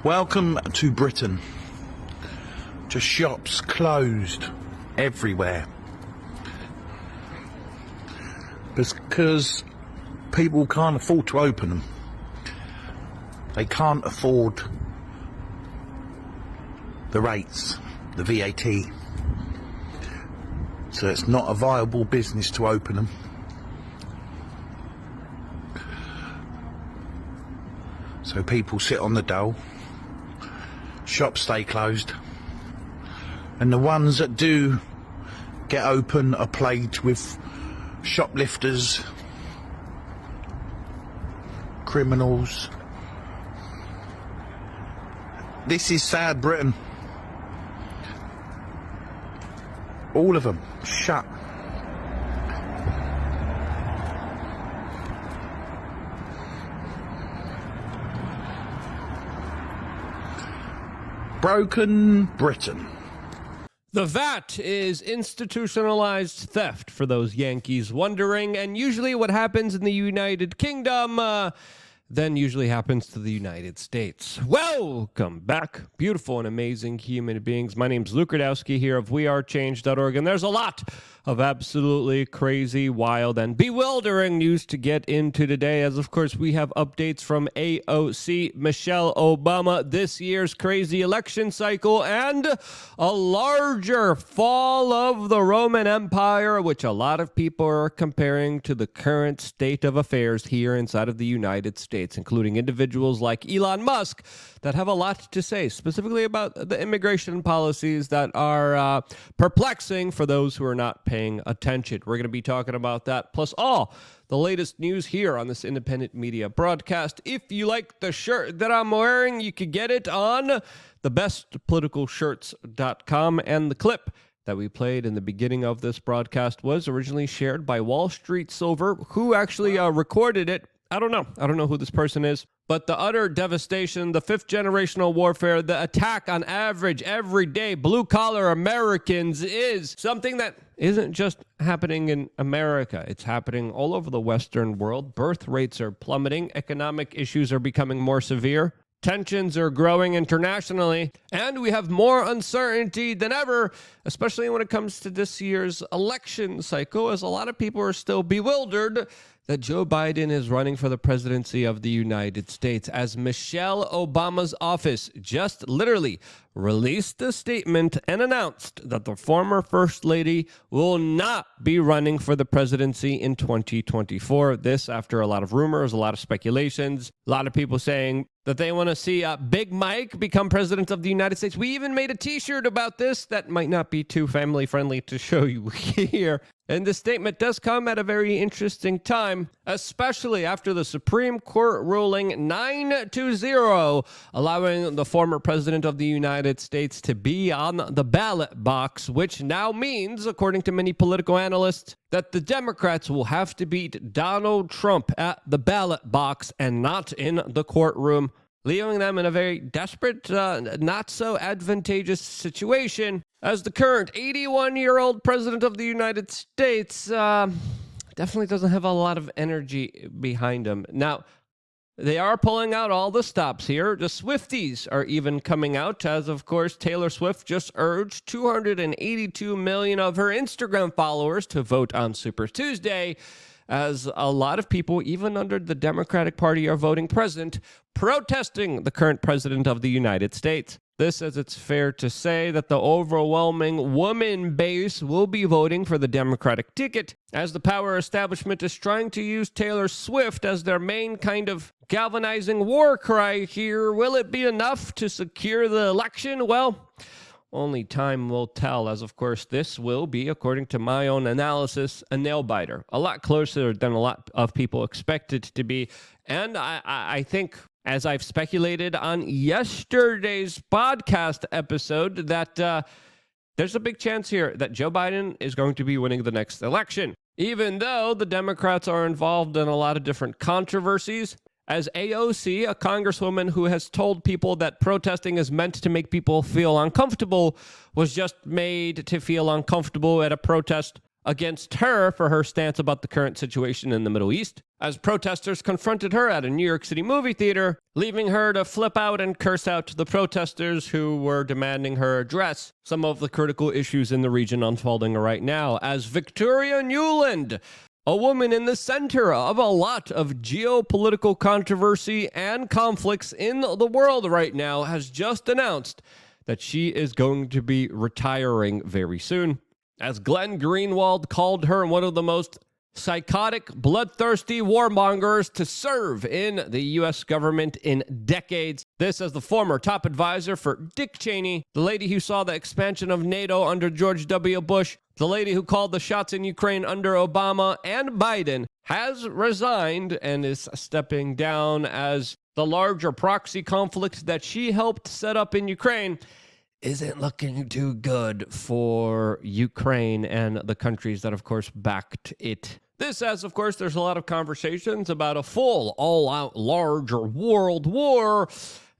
Welcome to Britain. Just shops closed everywhere. Because people can't afford to open them. They can't afford the rates, the VAT. So it's not a viable business to open them. So people sit on the dole. Shops stay closed, and the ones that do get open are plagued with shoplifters, criminals. This is sad Britain. All of them shut. Broken Britain. The VAT is institutionalized theft, for those Yankees wondering, and usually what happens in the United Kingdom then usually happens to the United States. Welcome back, beautiful and amazing human beings. My name's Luke Radowski here of wearechange.org, and there's a lot of absolutely crazy, wild, and bewildering news to get into today, as of course we have updates from AOC, Michelle Obama, this year's crazy election cycle, and a larger fall of the Roman Empire, which a lot of people are comparing to the current state of affairs here inside of the United States, including individuals like Elon Musk that have a lot to say, specifically about the immigration policies that are perplexing for those who are not paying attention. We're going to be talking about that, plus all the latest news here on this independent media broadcast. If you like the shirt that I'm wearing, you could get it on thebestpoliticalshirts.com, and the clip that we played in the beginning of this broadcast was originally shared by Wall Street Silver, who actually recorded it. I don't know who this person is, but the utter devastation, the fifth generational warfare, the attack on average, everyday, blue-collar Americans is something that isn't just happening in America. It's happening all over the Western world. Birth rates are plummeting. Economic issues are becoming more severe. Tensions are growing internationally, and we have more uncertainty than ever, especially when it comes to this year's election cycle, as a lot of people are still bewildered that Joe Biden is running for the presidency of the United States, as Michelle Obama's office just literally released a statement and announced that the former First Lady will not be running for the presidency in 2024. This after a lot of rumors, a lot of speculations, a lot of people saying that they want to see Big Mike become president of the United States. We even made a t-shirt about this that might not be too family friendly to show you here. And this statement does come at a very interesting time, especially after the Supreme Court ruling 9-0, allowing the former president of the United States to be on the ballot box, which now means, according to many political analysts, that the Democrats will have to beat Donald Trump at the ballot box and not in the courtroom, leaving them in a very desperate, not so advantageous situation, as the current 81-year-old president of the United States definitely doesn't have a lot of energy behind him. Now, they are pulling out all the stops here. The Swifties are even coming out, as of course Taylor Swift just urged 282 million of her Instagram followers to vote on Super Tuesday, as a lot of people, even under the Democratic Party, are voting president, protesting the current president of the United States. This, as it's fair to say, that the overwhelming woman base will be voting for the Democratic ticket, as the power establishment is trying to use Taylor Swift as their main kind of galvanizing war cry here. Will it be enough to secure the election? Well, only time will tell, as of course this will be, according to my own analysis, a nail-biter. A lot closer than a lot of people expect it to be. And I think, as I've speculated on yesterday's podcast episode, that there's a big chance here that Joe Biden is going to be winning the next election, even though the Democrats are involved in a lot of different controversies. As AOC, a congresswoman who has told people that protesting is meant to make people feel uncomfortable, was just made to feel uncomfortable at a protest against her for her stance about the current situation in the Middle East. as protesters confronted her at a New York City movie theater, leaving her to flip out and curse out the protesters who were demanding her address some of the critical issues in the region unfolding right now. As Victoria Nuland, a woman in the center of a lot of geopolitical controversy and conflicts in the world right now, has just announced that she is going to be retiring very soon. As Glenn Greenwald called her one of the most psychotic, bloodthirsty warmongers to serve in the U.S. government in decades. This as the former top advisor for Dick Cheney, the lady who saw the expansion of NATO under George W. Bush, the lady who called the shots in Ukraine under Obama and Biden, has resigned and is stepping down as the larger proxy conflict that she helped set up in Ukraine isn't looking too good for Ukraine and the countries that, of course, backed it. This as, of course, there's a lot of conversations about a full, all-out, larger world war,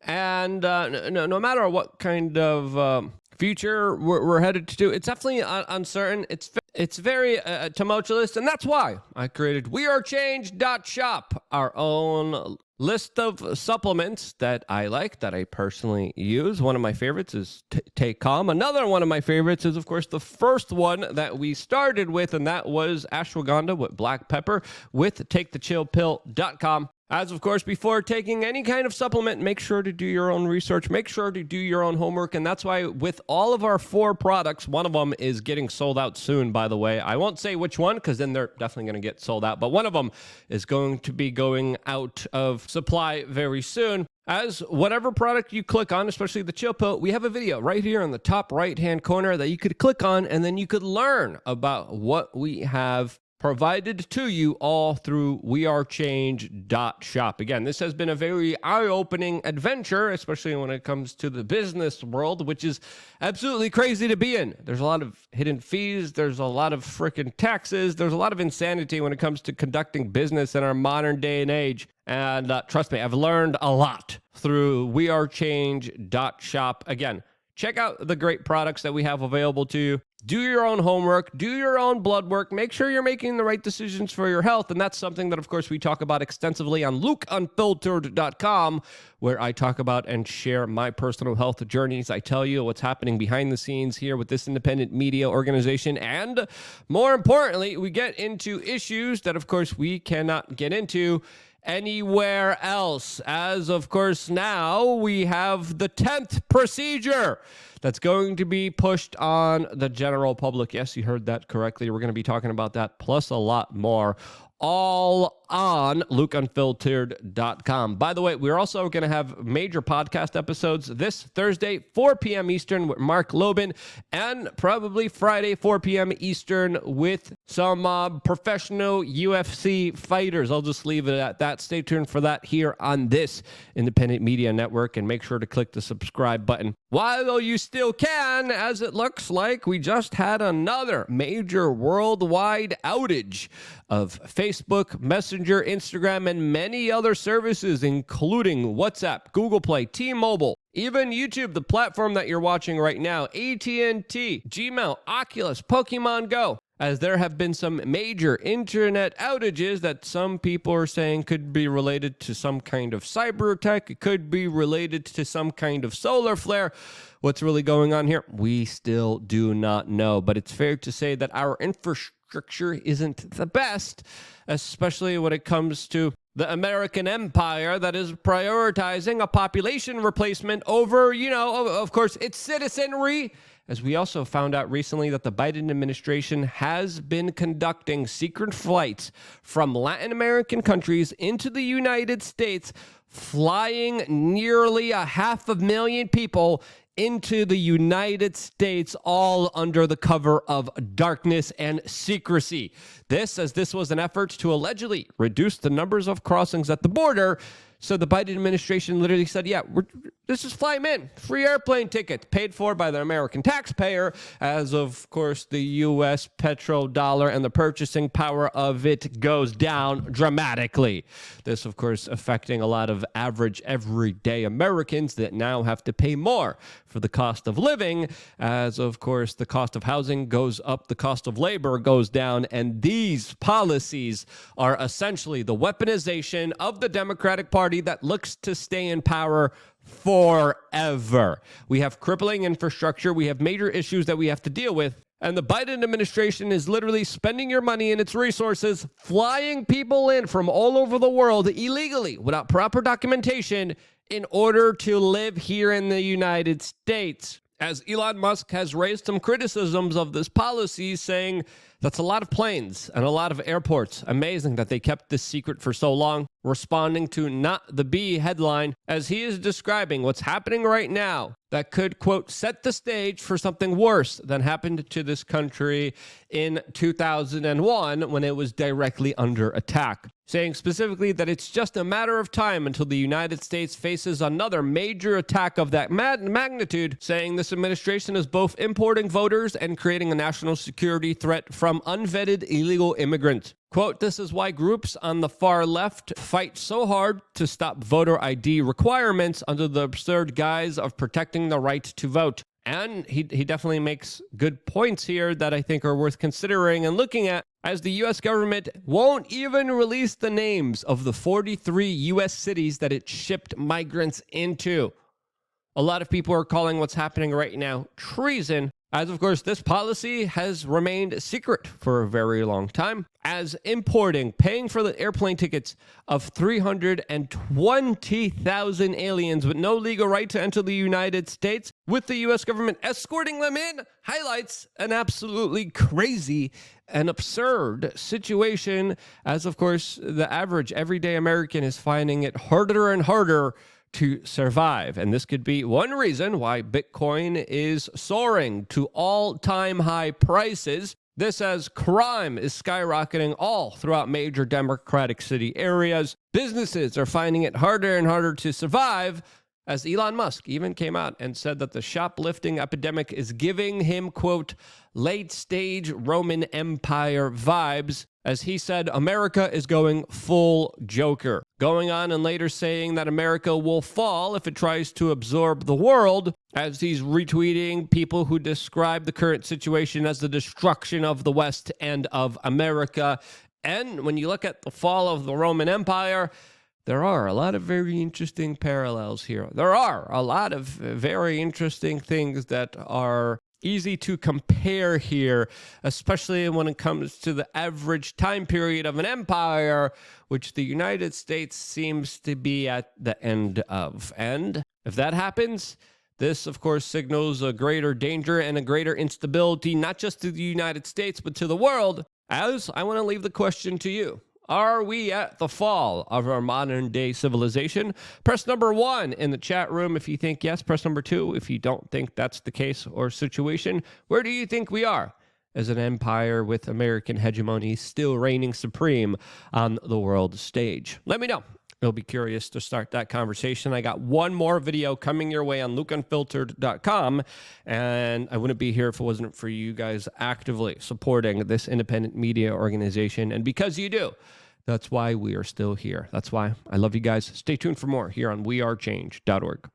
and no matter what kind of future we're headed to, it's definitely uncertain. It's very tumultuous, and that's why I created wearechange.shop, our own list of supplements that I like, that I personally use. One of my favorites is Take Calm. Another one of my favorites is, of course, the first one that we started with, and that was ashwagandha with black pepper with takethechillpill.com. As, of course, before taking any kind of supplement, make sure to do your own research, make sure to do your own homework, and that's why with all of our 4 products, one of them is getting sold out soon, by the way. I won't say which one, because then they're definitely going to get sold out, but one of them is going to be going out of supply very soon. As whatever product you click on, especially the Chill Pill, we have a video right here in the top right-hand corner that you could click on, and then you could learn about what we have provided to you all through wearechange.shop. Again, this has been a very eye-opening adventure, especially when it comes to the business world, which is absolutely crazy to be in. There's a lot of hidden fees. There's a lot of freaking taxes. There's a lot of insanity when it comes to conducting business in our modern day and age. And trust me, I've learned a lot through wearechange.shop. Again, check out the great products that we have available to you. Do your own homework, do your own blood work, make sure you're making the right decisions for your health. And that's something that, of course, we talk about extensively on lukeunfiltered.com, where I talk about and share my personal health journeys. I tell you what's happening behind the scenes here with this independent media organization. And more importantly, we get into issues that, of course, we cannot get into anywhere else. As, of course, now we have the 10th procedure that's going to be pushed on the general public. Yes, you heard that correctly. We're going to be talking about that, plus a lot more, all on lukeunfiltered.com. By the way, we're also going to have major podcast episodes this Thursday, 4 p.m. Eastern with Mark Lobin, and probably Friday, 4 p.m. Eastern with some professional UFC fighters. I'll just leave it at that. Stay tuned for that here on this independent media network, and make sure to click the subscribe button while you still can, as it looks like we just had another major worldwide outage of Facebook, Messenger, Instagram, and many other services, including WhatsApp, Google Play, T-Mobile, even YouTube, the platform that you're watching right now, AT&T, Gmail, Oculus, Pokemon Go, as there have been some major internet outages that some people are saying could be related to some kind of cyber attack. It could be related to some kind of solar flare. What's really going on here? We still do not know, but it's fair to say that our infrastructure isn't the best, especially when it comes to the American empire that is prioritizing a population replacement over, of course, its citizenry. As we also found out recently that the Biden administration has been conducting secret flights from Latin American countries into the United States, flying nearly 500,000 people into the United States, all under the cover of darkness and secrecy. This was an effort to allegedly reduce the numbers of crossings at the border. So the Biden administration literally said, yeah, we're Let's just fly them in. Free airplane tickets paid for by the American taxpayer, as of course the U.S. petrodollar and the purchasing power of it goes down dramatically. This, of course, affecting a lot of average everyday Americans that now have to pay more for the cost of living, as of course the cost of housing goes up, the cost of labor goes down, and these policies are essentially the weaponization of the Democratic Party that looks to stay in power forever. We have crippling infrastructure. We have major issues that we have to deal with. And the Biden administration is literally spending your money and its resources, flying people in from all over the world illegally without proper documentation in order to live here in the United States. As Elon Musk has raised some criticisms of this policy, saying that's a lot of planes and a lot of airports. Amazing that they kept this secret for so long. Responding to Not the Bee headline, as he is describing what's happening right now that could, quote, set the stage for something worse than happened to this country in 2001 when it was directly under attack. Saying specifically that it's just a matter of time until the United States faces another major attack of that magnitude, saying this administration is both importing voters and creating a national security threat from unvetted illegal immigrants. Quote, this is why groups on the far left fight so hard to stop voter ID requirements under the absurd guise of protecting the right to vote. And he definitely makes good points here that I think are worth considering and looking at, as the U.S. government won't even release the names of the 43 U.S. cities that it shipped migrants into. A lot of people are calling what's happening right now treason, as of course this policy has remained secret for a very long time, as paying for the airplane tickets of 320,000 aliens with no legal right to enter the United States, with the U.S. government escorting them in, highlights an absolutely crazy and absurd situation, as of course the average everyday American is finding it harder and harder to survive. And this could be one reason why Bitcoin is soaring to all-time high prices. This as crime is skyrocketing all throughout major Democratic city areas. Businesses are finding it harder and harder to survive, as Elon Musk even came out and said that the shoplifting epidemic is giving him, quote, late-stage Roman Empire vibes, as he said America is going full Joker. Going on and later saying that America will fall if it tries to absorb the world, as he's retweeting people who describe the current situation as the destruction of the West and of America. And when you look at the fall of the Roman Empire, there are a lot of very interesting parallels here. There are a lot of very interesting things that are easy to compare here, especially when it comes to the average time period of an empire, which the United States seems to be at the end of. And if that happens, this, of course, signals a greater danger and a greater instability, not just to the United States, but to the world. As I want to leave the question to you. Are we at the fall of our modern day civilization? Press number 1 in the chat room if you think yes. Press number 2 if you don't think that's the case or situation. Where do you think we are as an empire with American hegemony still reigning supreme on the world stage? Let me know. I'll be curious to start that conversation. I got one more video coming your way on lukeunfiltered.com, and I wouldn't be here if it wasn't for you guys actively supporting this independent media organization. And because you do, that's why we are still here. That's why I love you guys. Stay tuned for more here on wearechange.org.